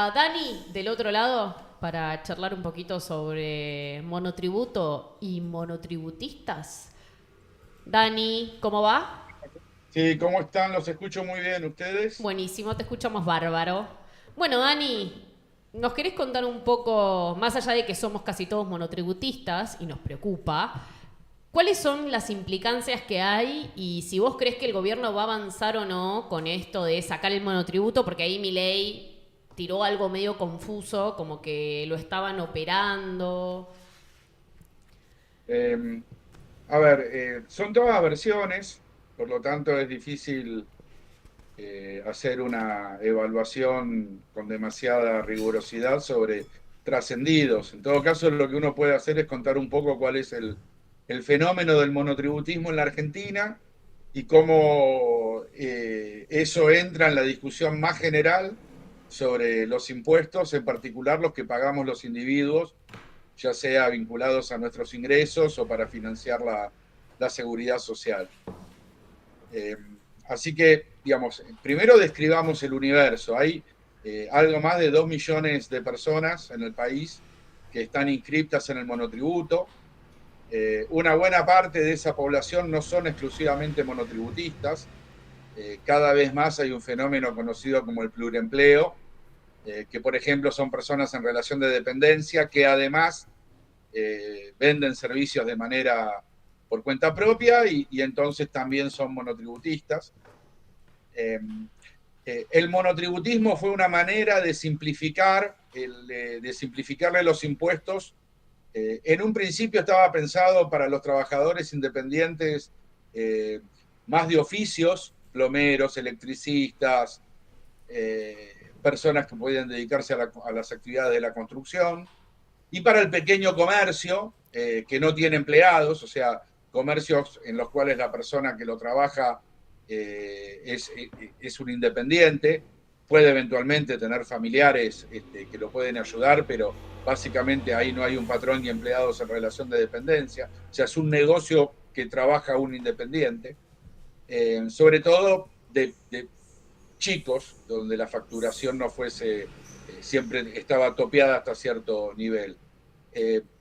A Dani, del otro lado, para charlar un poquito sobre monotributo y monotributistas. Dani, ¿cómo va? Sí, ¿cómo están? Los escucho muy bien. ¿Ustedes? Buenísimo, te escuchamos bárbaro. Bueno, Dani, ¿nos querés contar un poco, más allá de que somos casi todos monotributistas y nos preocupa, cuáles son las implicancias que hay y si vos crees que el gobierno va a avanzar o no con esto de sacar el monotributo? Porque ahí mi ley tiró algo medio confuso, como que lo estaban operando. Eh, a ver, son todas versiones, por lo tanto es difícil hacer una evaluación con demasiada rigurosidad sobre trascendidos. En todo caso, lo que uno puede hacer es contar un poco cuál es el fenómeno del monotributismo en la Argentina y cómo eso entra en la discusión más general sobre los impuestos, en particular los que pagamos los individuos, ya sea vinculados a nuestros ingresos o para financiar la seguridad social. Eh, Así que, digamos, primero describamos el universo. Hay algo más de 2 millones de personas en el país que están inscriptas en el monotributo. Una buena parte de esa población no son exclusivamente monotributistas. Cada vez más hay un fenómeno conocido como el pluriempleo, que por ejemplo son personas en relación de dependencia que además venden servicios de manera por cuenta propia y entonces también son monotributistas. Eh, el monotributismo fue una manera de simplificar, de simplificarle los impuestos. En un principio estaba pensado para los trabajadores independientes eh, más de oficios, plomeros, electricistas, personas que podían dedicarse a las actividades de la construcción, y para el pequeño comercio, que no tiene empleados, o sea, comercios en los cuales la persona que lo trabaja es un independiente, puede eventualmente tener familiares que lo pueden ayudar, pero básicamente ahí no hay un patrón ni empleados en relación de dependencia, o sea, es un negocio que trabaja un independiente, sobre todo de chicos, donde la facturación no fuese, siempre estaba topeada hasta cierto nivel.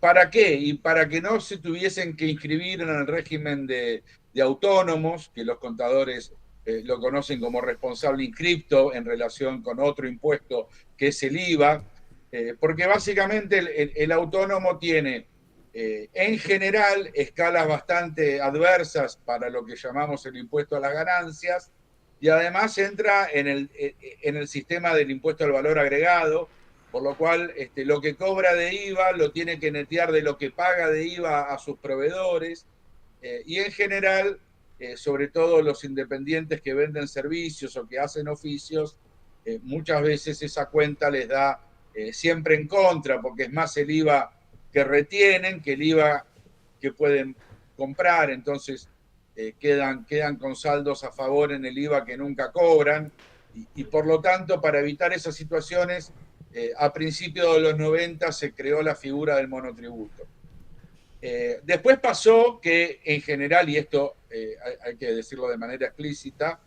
¿Para qué? Y para que no se tuviesen que inscribir en el régimen de autónomos, que los contadores lo conocen como responsable inscripto en relación con otro impuesto que es el IVA, porque básicamente el autónomo tiene en general escalas bastante adversas para lo que llamamos el impuesto a las ganancias y además entra en el sistema del impuesto al valor agregado, por lo cual lo que cobra de IVA lo tiene que netear de lo que paga de IVA a sus proveedores, y en general, sobre todo los independientes que venden servicios o que hacen oficios, muchas veces esa cuenta les da siempre en contra, porque es más el IVA que retienen que el IVA que pueden comprar, entonces quedan con saldos a favor en el IVA que nunca cobran, y por lo tanto, para evitar esas situaciones, a principios de los 90 se creó la figura del monotributo. Después pasó que en general, y esto hay que decirlo de manera explícita,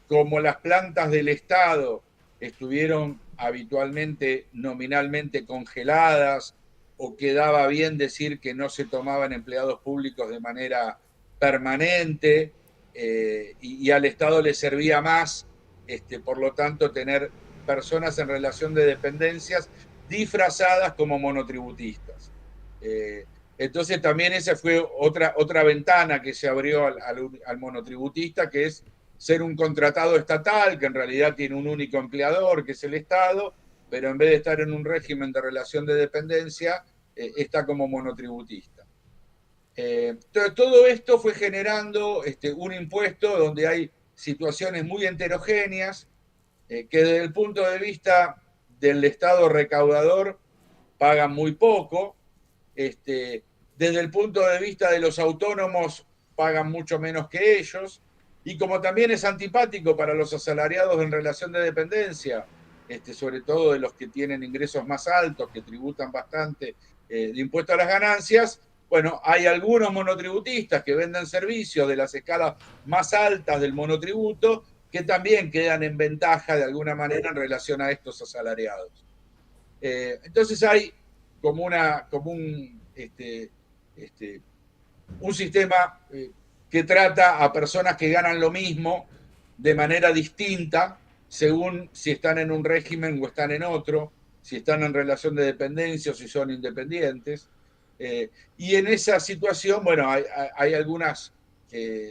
como las plantas del Estado estuvieron habitualmente nominalmente congeladas o quedaba bien decir que no se tomaban empleados públicos de manera permanente, y al Estado le servía más, por lo tanto, tener personas en relación de dependencias disfrazadas como monotributistas. Eh, entonces también esa fue otra ventana que se abrió al monotributista, que es ser un contratado estatal, que en realidad tiene un único empleador, que es el Estado, pero en vez de estar en un régimen de relación de dependencia, está como monotributista. Todo esto fue generando un impuesto donde hay situaciones muy heterogéneas, que desde el punto de vista del Estado recaudador pagan muy poco, desde el punto de vista de los autónomos pagan mucho menos que ellos, y como también es antipático para los asalariados en relación de dependencia, sobre todo de los que tienen ingresos más altos, que tributan bastante de impuesto a las ganancias, bueno, hay algunos monotributistas que venden servicios de las escalas más altas del monotributo, que también quedan en ventaja de alguna manera en relación a estos asalariados. Entonces hay como, un sistema que trata a personas que ganan lo mismo de manera distinta según si están en un régimen o están en otro, si están en relación de dependencia o si son independientes. Y en esa situación, bueno, hay algunas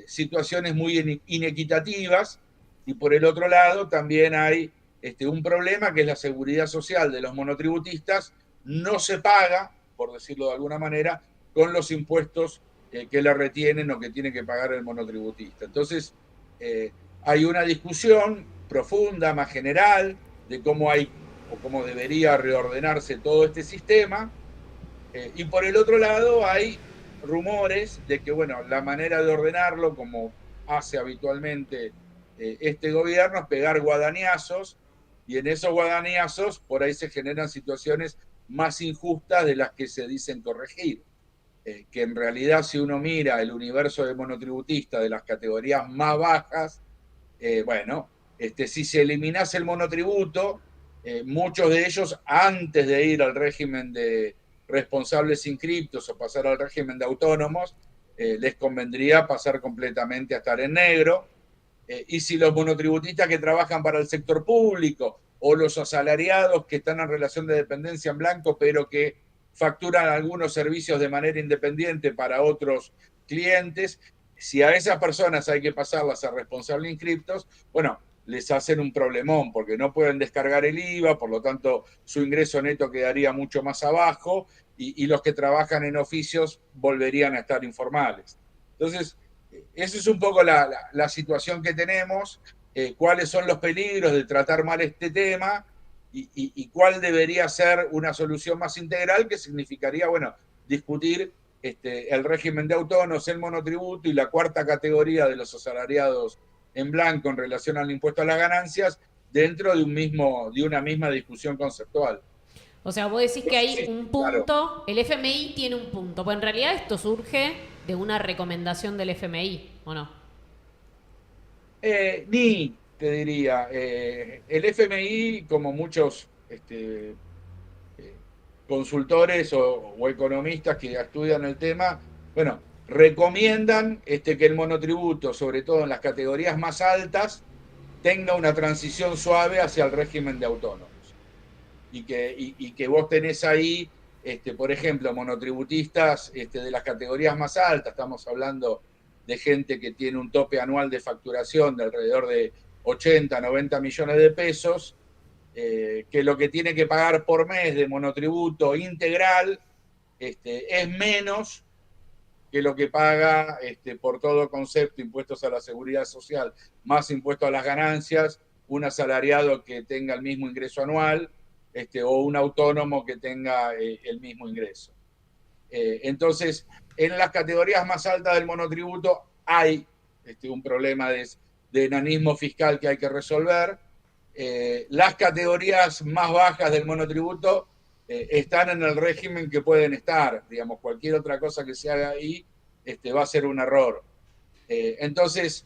situaciones muy inequitativas, y por el otro lado también hay un problema que es la seguridad social de los monotributistas no se paga, por decirlo de alguna manera, con los impuestos que le retienen o que tiene que pagar el monotributista. Entonces, hay una discusión profunda, más general, de cómo hay o cómo debería reordenarse todo este sistema. Y por el otro lado hay rumores de que, bueno, la manera de ordenarlo, como hace habitualmente este gobierno, es pegar guadañazos, y en esos guadañazos por ahí se generan situaciones más injustas de las que se dicen corregir. Que en realidad si uno mira el universo de monotributistas de las categorías más bajas, bueno, si se eliminase el monotributo, muchos de ellos antes de ir al régimen de responsables inscriptos o pasar al régimen de autónomos, les convendría pasar completamente a estar en negro. Y si los monotributistas que trabajan para el sector público o los asalariados que están en relación de dependencia en blanco, pero que facturan algunos servicios de manera independiente para otros clientes, si a esas personas hay que pasarlas a responsables inscriptos, bueno, les hacen un problemón porque no pueden descargar el IVA, por lo tanto su ingreso neto quedaría mucho más abajo, y los que trabajan en oficios volverían a estar informales. Entonces, esa es un poco la situación que tenemos, cuáles son los peligros de tratar mal este tema y cuál debería ser una solución más integral, que significaría, bueno, discutir el régimen de autónomos, el monotributo y la cuarta categoría de los asalariados en blanco en relación al impuesto a las ganancias dentro de una misma discusión conceptual. O sea, vos decís que hay Sí, un claro. punto, el FMI tiene un punto, pues en realidad esto surge de una recomendación del FMI, ¿o no? Ni, te diría, el FMI, como muchos consultores o economistas que estudian el tema, bueno, recomiendan que el monotributo, sobre todo en las categorías más altas, tenga una transición suave hacia el régimen de autónomos. Y que vos tenés ahí, por ejemplo, monotributistas de las categorías más altas, estamos hablando de gente que tiene un tope anual de facturación de alrededor de 80, 90 millones de pesos, que lo que tiene que pagar por mes de monotributo integral es menos que lo que paga por todo concepto, impuestos a la seguridad social, más impuestos a las ganancias, un asalariado que tenga el mismo ingreso anual, o un autónomo que tenga el mismo ingreso. Entonces, en las categorías más altas del monotributo hay un problema de enanismo fiscal que hay que resolver. Las categorías más bajas del monotributo están en el régimen que pueden estar. Digamos, cualquier otra cosa que se haga ahí va a ser un error. Entonces,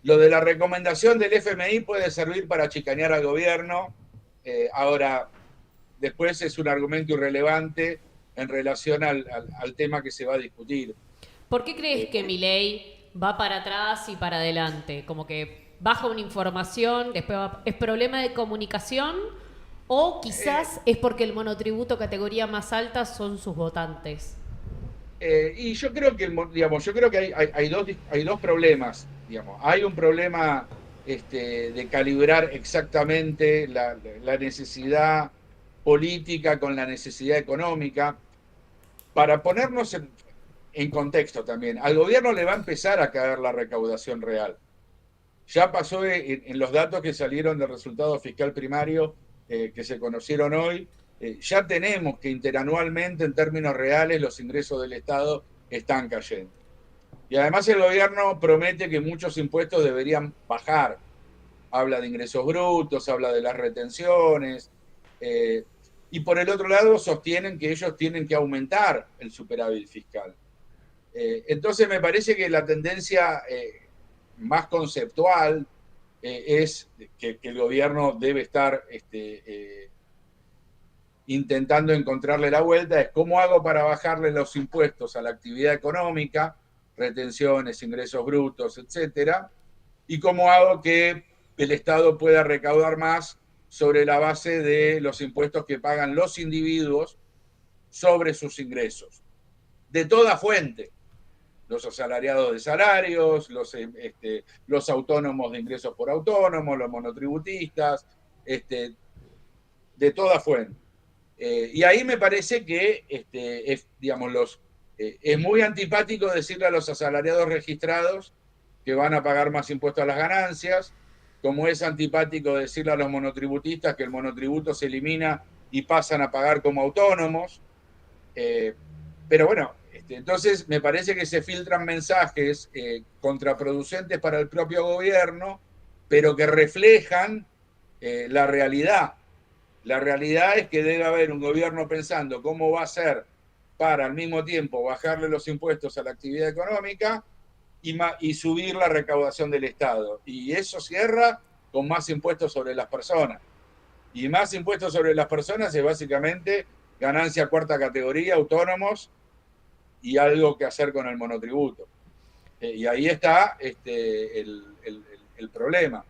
lo de la recomendación del FMI puede servir para chicanear al gobierno. Ahora, después es un argumento irrelevante en relación al tema que se va a discutir. ¿Por qué crees que Milei va para atrás y para adelante? Como que baja una información, después ¿es problema de comunicación? ¿O quizás es porque el monotributo categoría más alta son sus votantes? Y yo creo que, digamos, yo creo que hay dos problemas. Digamos. Hay un problema de calibrar exactamente la necesidad política con la necesidad económica. Para ponernos en contexto también, al gobierno le va a empezar a caer la recaudación real. Ya pasó en los datos que salieron del resultado fiscal primario que se conocieron hoy, ya tenemos que interanualmente en términos reales los ingresos del Estado están cayendo. Y además el gobierno promete que muchos impuestos deberían bajar. Habla de ingresos brutos, habla de las retenciones, y por el otro lado sostienen que ellos tienen que aumentar el superávit fiscal. Entonces me parece que la tendencia más conceptual es que el gobierno debe estar intentando encontrarle la vuelta, es cómo hago para bajarle los impuestos a la actividad económica, retenciones, ingresos brutos, etcétera, y cómo hago que el Estado pueda recaudar más sobre la base de los impuestos que pagan los individuos sobre sus ingresos, de toda fuente, los asalariados de salarios, los autónomos de ingresos por autónomos, los monotributistas, de toda fuente. Y ahí me parece que es muy antipático decirle a los asalariados registrados que van a pagar más impuestos a las ganancias, como es antipático decirle a los monotributistas que el monotributo se elimina y pasan a pagar como autónomos. Pero bueno, entonces me parece que se filtran mensajes contraproducentes para el propio gobierno, pero que reflejan la realidad. La realidad es que debe haber un gobierno pensando cómo va a ser para al mismo tiempo bajarle los impuestos a la actividad económica y subir la recaudación del Estado. Y eso cierra con más impuestos sobre las personas. Y más impuestos sobre las personas es básicamente ganancia cuarta categoría, autónomos y algo que hacer con el monotributo. Y ahí está el problema.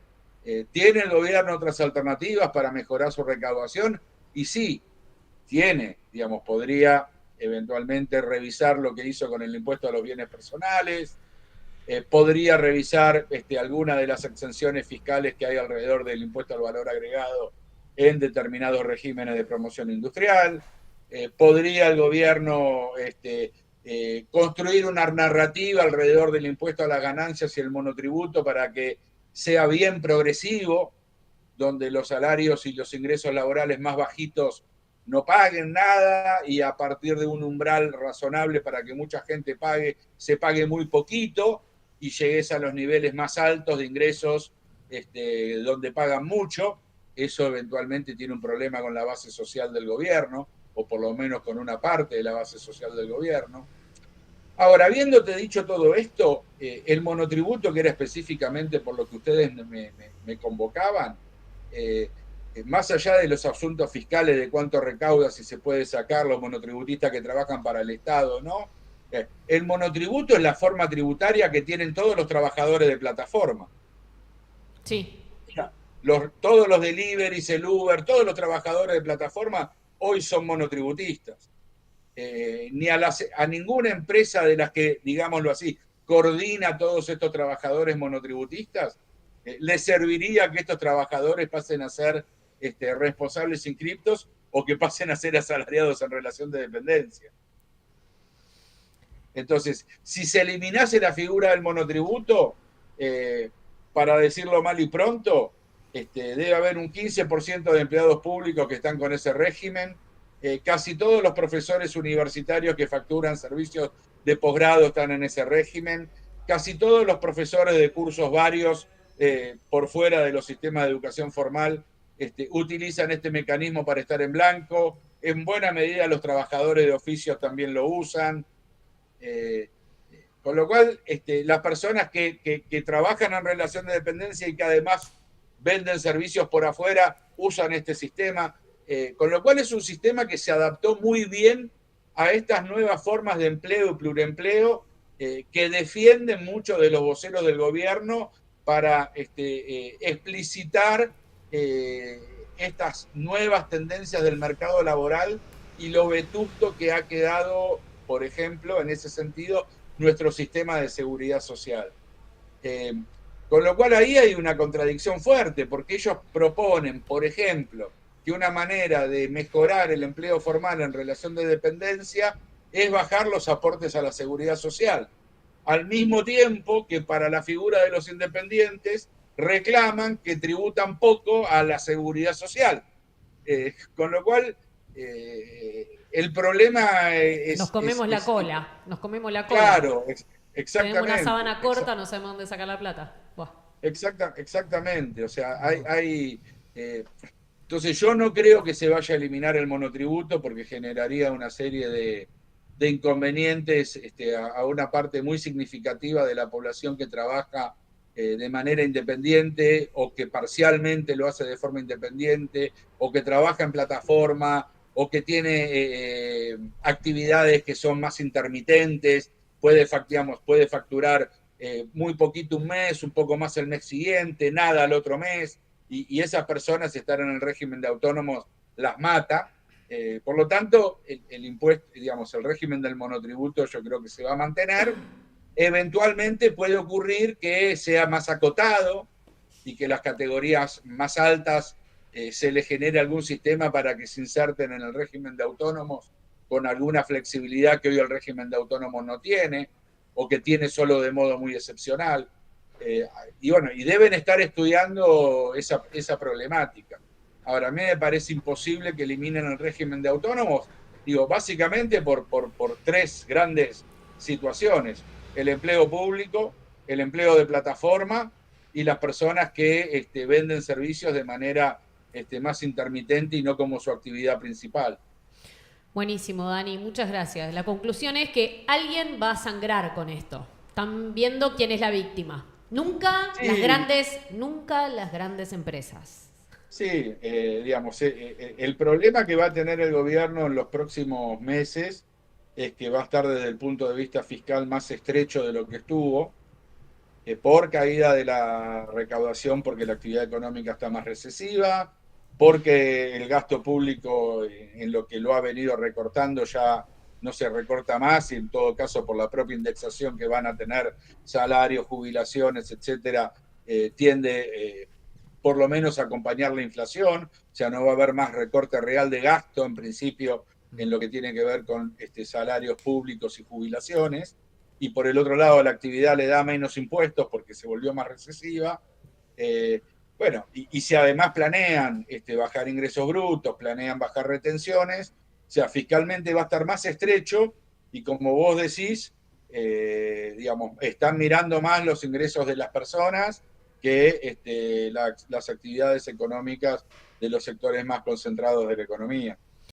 ¿Tiene el gobierno otras alternativas para mejorar su recaudación? Y sí, tiene, digamos, podría eventualmente revisar lo que hizo con el impuesto a los bienes personales, podría revisar alguna de las exenciones fiscales que hay alrededor del impuesto al valor agregado en determinados regímenes de promoción industrial, podría el gobierno construir una narrativa alrededor del impuesto a las ganancias y el monotributo para que sea bien progresivo, donde los salarios y los ingresos laborales más bajitos no paguen nada y a partir de un umbral razonable para que mucha gente pague, se pague muy poquito y llegues a los niveles más altos de ingresos donde pagan mucho. Eso eventualmente tiene un problema con la base social del gobierno, o por lo menos con una parte de la base social del gobierno. Ahora, habiéndote dicho todo esto, el monotributo, que era específicamente por lo que ustedes me convocaban, más allá de los asuntos fiscales, de cuánto recauda, si se puede sacar los monotributistas que trabajan para el Estado, ¿no? El monotributo es la forma tributaria que tienen todos los trabajadores de plataforma. Sí. Todos los deliveries, el Uber, todos los trabajadores de plataforma hoy son monotributistas. Ni a ninguna empresa de las que, digámoslo así, coordina a todos estos trabajadores monotributistas, les serviría que estos trabajadores pasen a ser responsables inscriptos o que pasen a ser asalariados en relación de dependencia. Entonces, si se eliminase la figura del monotributo, para decirlo mal y pronto, debe haber un 15% de empleados públicos que están con ese régimen. Casi todos los profesores universitarios que facturan servicios de posgrado están en ese régimen. Casi todos los profesores de cursos varios por fuera de los sistemas de educación formal utilizan este mecanismo para estar en blanco. En buena medida los trabajadores de oficios también lo usan. Con lo cual, las personas que trabajan en relación de dependencia y que además venden servicios por afuera usan este sistema. Con lo cual es un sistema que se adaptó muy bien a estas nuevas formas de empleo y pluriempleo que defienden mucho de los voceros del gobierno para explicitar estas nuevas tendencias del mercado laboral y lo vetusto que ha quedado, por ejemplo, en ese sentido, nuestro sistema de seguridad social. Con lo cual ahí hay una contradicción fuerte, porque ellos proponen, por ejemplo, que una manera de mejorar el empleo formal en relación de dependencia es bajar los aportes a la seguridad social. Al mismo tiempo que para la figura de los independientes reclaman que tributan poco a la seguridad social. Con lo cual, el problema es... Nos comemos la cola. Claro, exactamente. Tenemos una sábana corta, no sabemos dónde sacar la plata. Exactamente. O sea, hay entonces yo no creo que se vaya a eliminar el monotributo porque generaría una serie de inconvenientes a una parte muy significativa de la población que trabaja de manera independiente o que parcialmente lo hace de forma independiente o que trabaja en plataforma o que tiene actividades que son más intermitentes, puede facturar muy poquito un mes, un poco más el mes siguiente, nada al otro mes, y esas personas estar en el régimen de autónomos las mata. Por lo tanto, el impuesto, digamos, el régimen del monotributo yo creo que se va a mantener. Eventualmente puede ocurrir que sea más acotado y que las categorías más altas se les genere algún sistema para que se inserten en el régimen de autónomos con alguna flexibilidad que hoy el régimen de autónomos no tiene o que tiene solo de modo muy excepcional. Y bueno, y deben estar estudiando esa problemática. Ahora, a mí me parece imposible que eliminen el régimen de autónomos, digo, básicamente por tres grandes situaciones: el empleo público, el empleo de plataforma y las personas que venden servicios de manera más intermitente y no como su actividad principal. Buenísimo, Dani, muchas gracias. La conclusión es que alguien va a sangrar con esto. Están viendo quién es la víctima. Sí, Nunca las grandes empresas. sí, digamos, el problema que va a tener el gobierno en los próximos meses es que va a estar desde el punto de vista fiscal más estrecho de lo que estuvo, por caída de la recaudación, porque la actividad económica está más recesiva, porque el gasto público en lo que lo ha venido recortando ya no se recorta más, y en todo caso por la propia indexación que van a tener salarios, jubilaciones, etcétera, tiende por lo menos a acompañar la inflación. O sea, no va a haber más recorte real de gasto en principio en lo que tiene que ver con salarios públicos y jubilaciones, y por el otro lado la actividad le da menos impuestos porque se volvió más recesiva. Eh, bueno, y si además planean bajar ingresos brutos, planean bajar retenciones, o sea, fiscalmente va a estar más estrecho, y como vos decís, digamos, están mirando más los ingresos de las personas que las actividades económicas de los sectores más concentrados de la economía.